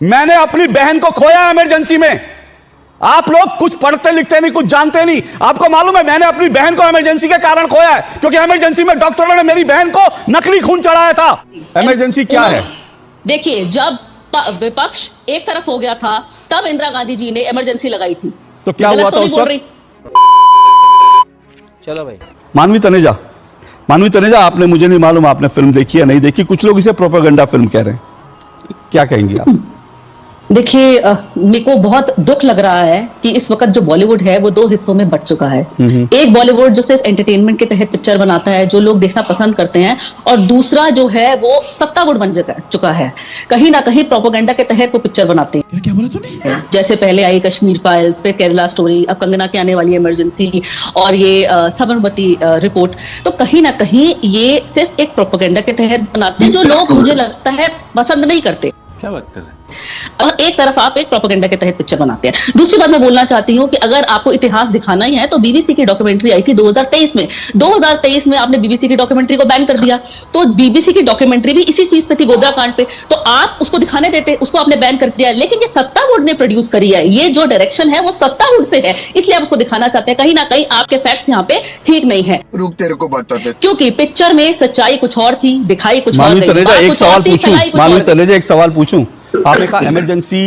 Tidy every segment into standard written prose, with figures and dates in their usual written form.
मैंने अपनी बहन को खोया इमरजेंसी में। आप लोग कुछ पढ़ते लिखते नहीं, कुछ जानते नहीं। आपको मालूम है मैंने अपनी बहन को इमरजेंसी के कारण खोया है, क्योंकि इमरजेंसी में डॉक्टरों ने मेरी बहन को नकली खून चढ़ाया था। इमरजेंसी क्या है? देखिए, जब विपक्ष एक तरफ हो गया था तब इंदिरा गांधी जी ने इमरजेंसी लगाई थी। तो क्या हुआ था उस वक्त? चलो भाई। मानवी तनेजा, आपने, मुझे नहीं मालूम आपने फिल्म देखी या नहीं देखी, कुछ लोग इसे प्रोपेगेंडा फिल्म कह रहे हैं, क्या कहेंगे आप? देखिए, मेरे को बहुत दुख लग रहा है कि इस वक्त जो बॉलीवुड है वो दो हिस्सों में बंट चुका है। एक बॉलीवुड जो सिर्फ एंटरटेनमेंट के तहत पिक्चर बनाता है, जो लोग देखना पसंद करते हैं, और दूसरा जो है वो सत्तावुड बन चुका है। कहीं ना कहीं प्रोपेगेंडा के तहत वो पिक्चर बनाते हैं। क्या बोला तूने? जैसे पहले आई कश्मीर फाइल्स, फिर केरला स्टोरी, अब कंगना की आने वाली इमरजेंसी, और ये साबरमती रिपोर्ट। तो कहीं ना कहीं ये सिर्फ एक प्रोपेगेंडा के तहत बनाते हैं, जो लोग मुझे लगता है पसंद नहीं करते। क्या बात कर रहे हैं? और एक तरफ आप एक प्रोपेगेंडा के तहत पिक्चर बनाते हैं। दूसरी बात मैं बोलना चाहती हूँ कि अगर आपको इतिहास दिखाना ही है तो बीबीसी की डॉक्यूमेंट्री आई थी 2023 में। 2023 में आपने बीबीसी की डॉक्यूमेंट्री को बैन कर दिया, तो बीबीसी की डॉक्यूमेंट्री भी इसी चीज पे थी, गोधरा कांड पे। तो आप उसको दिखाने देते, उसको आपने बैन कर दिया। लेकिन ये सत्तावुड ने प्रोड्यूस करी है, ये जो डायरेक्शन है वो सत्तावुड से है, इसलिए आप उसको दिखाना चाहते हैं। कहीं ना कहीं आपके फैक्ट्स यहाँ पे ठीक नहीं है। रुक, तेरे को बताते, क्योंकि पिक्चर में सच्चाई कुछ और थी, दिखाई कुछ और मानवी गई। तनेजा, एक सवाल पूछूं? मानवी तनेजा, एक सवाल पूछूं? आपने कहा इमरजेंसी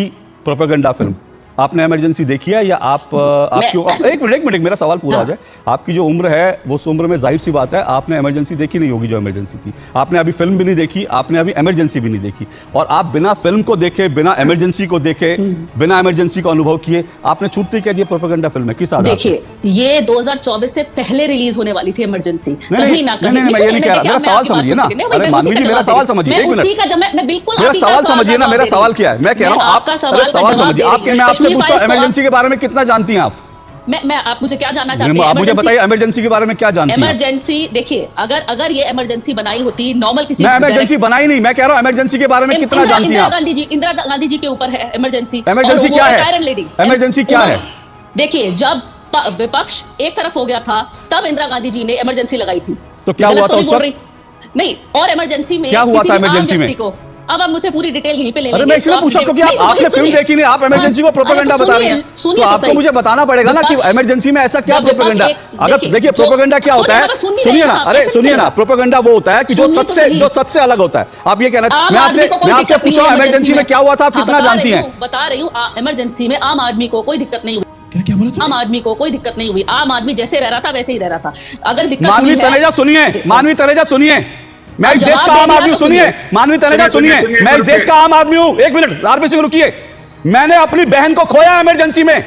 प्रोपेगेंडा फिल्म, आपने इमरजेंसी देखी है या आपकी एक मिनट मेरा सवाल पूरा हो जाए। आपकी जो उम्र है वो उस उम्र में जाहिर सी बात है आपने इमरजेंसी देखी नहीं होगी, जो इमरजेंसी थी। आपने अभी फिल्म भी नहीं देखी, आपने अभी इमरजेंसी भी नहीं देखी, और आप बिना फिल्म को देखे, बिना इमरजेंसी को देखे, बिना इमरजेंसी को अनुभव किए आपने छूटते कह दिया प्रोपेगेंडा फिल्म है। किस आधार? देखिए, ये 2024 से पहले रिलीज होने वाली थी इमरजेंसी। कहीं ना कहीं मैं ये नहीं कह रहा, मेरा सवाल समझिए ना। अरे मानवी जी, मेरा सवाल समझिए, एक मिनट, मेरा सवाल समझिए ना। मेरा सवाल क्या है? मैं कह रहा हूँ आपका सवाल समझिए। मैं आपसे पूछता हूँ इमरजेंसी के बारे में कितना जानती हैं आप? आप मुझे क्या जानना चाहते हैं? आप मुझे बताइए इमरजेंसी के बारे में क्या जानती हैं? इमरजेंसी, देखिए, अगर ये इमरजेंसी बनाई होती नॉर्मल किसी, मैं इमरजेंसी बनाई नहीं, मैं कह रहा हूं इमरजेंसी के बारे में कितना जानती हैं आप? इंदिरा गांधी जी के ऊपर है इमरजेंसी। इमरजेंसी क्या है? इमरजेंसी क्या है? देखिए, जब विपक्ष एक तरफ हो गया था तब इंदिरा गांधी जी ने इमरजेंसी लगाई थी। तो क्या हुआ था उस वक्त? नहीं, और इमरजेंसी में क्या हुआ था इमरजेंसी में? अब आप मुझे पूरी डिटेल यहीं पे ले लेंगे। अरे मैं इसलिए पूछा क्योंकि आपने फिल्म देखी नहीं, आप इमरजेंसी को प्रोपेगेंडा बता रही हैं, तो आपको मुझे बताना पड़ेगा ना कि इमरजेंसी में ऐसा क्या प्रोपेगेंडा। अगर देखिए प्रोपेगेंडा क्या होता है, सुनिए ना, अरे सुनिए ना, प्रोपेगेंडा वो होता है कि जो सच से अलग होता है। आप ये कहना, मैं आपसे पूछा इमरजेंसी में क्या हुआ था, आप कितना जानती हैं? बता रही हूँ, इमरजेंसी में आम आदमी को कोई दिक्कत नहीं हुई। क्या बोला? आम आदमी को कोई दिक्कत नहीं हुई। आम आदमी जैसे रह रहा था वैसे ही रह रहा था। अगर दिक्कत मानवी तनेजा सुनिए, मानवी तनेजा सुनिए, मैं इस देश का आम आदमी, सुनिए मानवी तनेजा सुनिए, मैं इस देश का आम आदमी हूं। एक मिनट आरपी सिंह रुकिए। मैंने अपनी बहन को खोया इमरजेंसी में।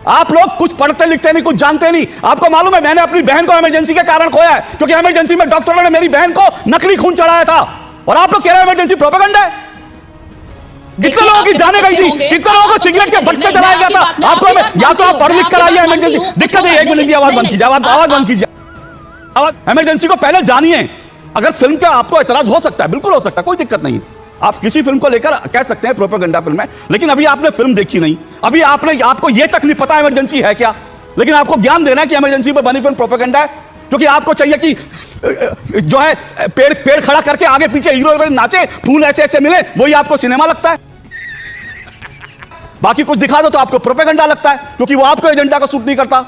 आप लोग कुछ पढ़ते लिखते नहीं, कुछ जानते नहीं। आपको मालूम है मैंने अपनी बहन को इमरजेंसी के कारण खोया है, क्योंकि इमरजेंसी में डॉक्टरों ने मेरी बहन को नकली खून चढ़ाया था। और आप लोग कह रहे हैं इमरजेंसी प्रोपेगेंडा है। कितने लोगों की जाने गई थी, कितने लोगों को सिगरेट के बट से जलाया गया था। आपको या तो आप पढ़ लिख कर आइए इमरजेंसी। दिक्कत है, एक मिनट की आवाज बंद कीजिए, आवाज बंद कीजिए। इमरजेंसी को पहले जानिए। अगर फिल्म का आपको एतराज हो सकता है, बिल्कुल हो सकता है, कोई दिक्कत नहीं है। आप किसी फिल्म को लेकर कह सकते हैं प्रोपेगेंडा फिल्म है, लेकिन अभी आपने फिल्म देखी नहीं, अभी आपको यह तक नहीं पता इमरजेंसी है क्या, लेकिन आपको ज्ञान देना है कि इमरजेंसी पर बनी फिल्म प्रोपेगेंडा है, क्योंकि आपको चाहिए कि जो है पेड़ खड़ा करके आगे पीछे हीरो हीरोइन नाचे, फूल ऐसे ऐसे मिले, वही आपको सिनेमा लगता है। बाकी कुछ दिखा दो तो आपको प्रोपेगेंडा लगता है, क्योंकि वो आपको एजेंडा का सूट नहीं करता।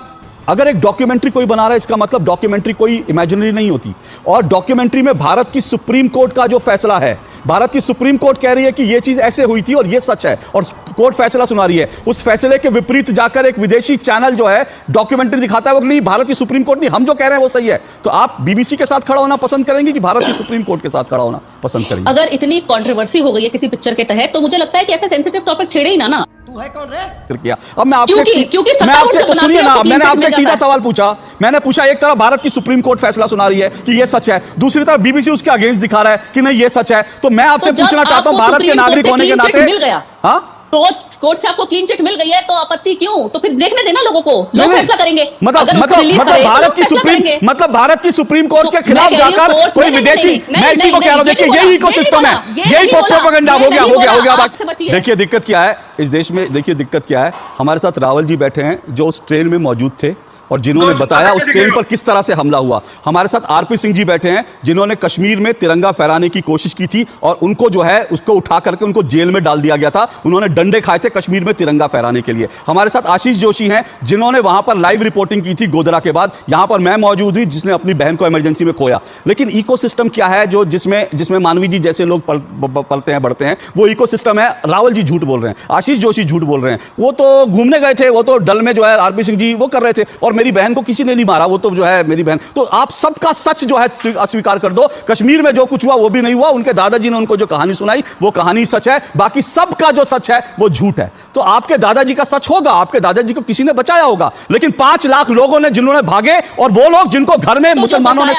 अगर एक डॉक्यूमेंट्री कोई बना रहा है, इसका मतलब डॉक्यूमेंट्री कोई इमेजिनरी नहीं होती। और डॉक्यूमेंट्री में भारत की सुप्रीम कोर्ट का जो फैसला है, भारत की सुप्रीम कोर्ट कह रही है कि यह चीज ऐसे हुई थी और यह सच है, और कोर्ट फैसला सुना रही है। उस फैसले के विपरीत जाकर एक विदेशी चैनल जो है डॉक्यूमेंट्री दिखाता है, वो नहीं, भारत की सुप्रीम कोर्ट नहीं, हम जो कह रहे हैं वो सही है। तो आप बीबीसी के साथ खड़ा होना पसंद करेंगे कि भारत की सुप्रीम कोर्ट के साथ खड़ा होना पसंद करेंगे? अगर इतनी कंट्रोवर्सी हो गई है किसी पिक्चर के तहत, तो मुझे लगता है कि ऐसे सेंसिटिव टॉपिक छेड़े ही ना। तू है कौन रे? अब मैं आपसे सुनिए ना, मैंने आपसे सीधा सवाल पूछा। मैंने पूछा, एक तरफ भारत की सुप्रीम कोर्ट फैसला सुना रही है कि यह सच है, दूसरी तरफ बीबीसी उसके अगेंस्ट दिखा रहा है कि नहीं ये सच है। तो मैं आपसे पूछना चाहता हूं, भारत के नागरिक होने के नाते, मिल गया, हाँ, कोर्ट से आपको क्लीन चिट मिल गई है, तो आपत्ति क्यों? तो फिर देखने देना लोगों को, लोग फैसला करेंगे। मतलब भारत की सुप्रीम कोर्ट के खिलाफ जाकर कोई विदेशी, मैं इसी को कह रहा हूं, देखिए यही इकोसिस्टम है, यही प्रोपेगेंडा हो गया। देखिए दिक्कत क्या है इस देश में, देखिए दिक्कत क्या है। हमारे साथ रावल जी बैठे हैं जो उस ट्रेन में मौजूद थे, और जिन्होंने बताया उस ट्रेन पर किस तरह से हमला हुआ। हमारे साथ आरपी सिंह जी बैठे हैं जिन्होंने कश्मीर में तिरंगा फहराने की कोशिश की थी और उनको जो है उसको उठा करके उनको जेल में डाल दिया गया था। उन्होंने डंडे खाए थे कश्मीर में तिरंगा फहराने के लिए। हमारे साथ आशीष जोशी हैं जिन्होंने वहां पर लाइव रिपोर्टिंग की थी गोधरा के बाद। यहां पर मैं मौजूद हुई जिसने अपनी बहन को इमरजेंसी में खोया। लेकिन इकोसिस्टम क्या है जो जिसमें मानवी जी जैसे लोग पलते हैं बढ़ते हैं, वो इकोसिस्टम है। रावल जी झूठ बोल रहे हैं, आशीष जोशी झूठ बोल रहे हैं। वो तो घूमने गए थे, वो तो डल में जो है आरपी सिंह जी वो कर रहे थे और मेरी बहन को किसी ने नहीं मारा, वो तो जो है मेरी बहन। तो आप सबका सच जो है अस्वीकार कर दो। कश्मीर में जो कुछ हुआ वो भी नहीं हुआ। उनके दादाजी ने उनको जो कहानी सुनाई वो कहानी सच है, बाकी सबका जो सच है वो झूठ है। तो आपके दादाजी का सच होगा, आपके दादाजी को किसी ने बचाया होगा, लेकिन 5 लाख लोगों ने जिन्होंने भागे और वो लोग जिनको घर में मुसलमानों ने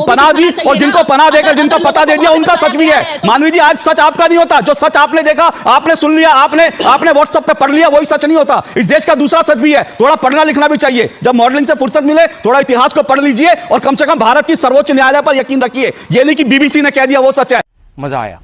पनाह दी और जिनको पनाह देकर जिनका पता दे दिया उनका सच भी है। मानवी जी आज सच आपका नहीं होता, जो सच आपने देखा, आपने सुन लिया, आपने व्हाट्सएप पे पढ़ लिया, वही सच नहीं होता। इस देश का दूसरा सच भी है, थोड़ा पढ़ना लिखना भी चाहिए। जब मॉडलिंग से फुर्सत मिले थोड़ा इतिहास को पढ़ लीजिए और कम से कम भारत की सर्वोच्च न्यायालय पर यकीन रखिए। यह नहीं कि बीबीसी ने कह दिया वो सच है। मजा आया।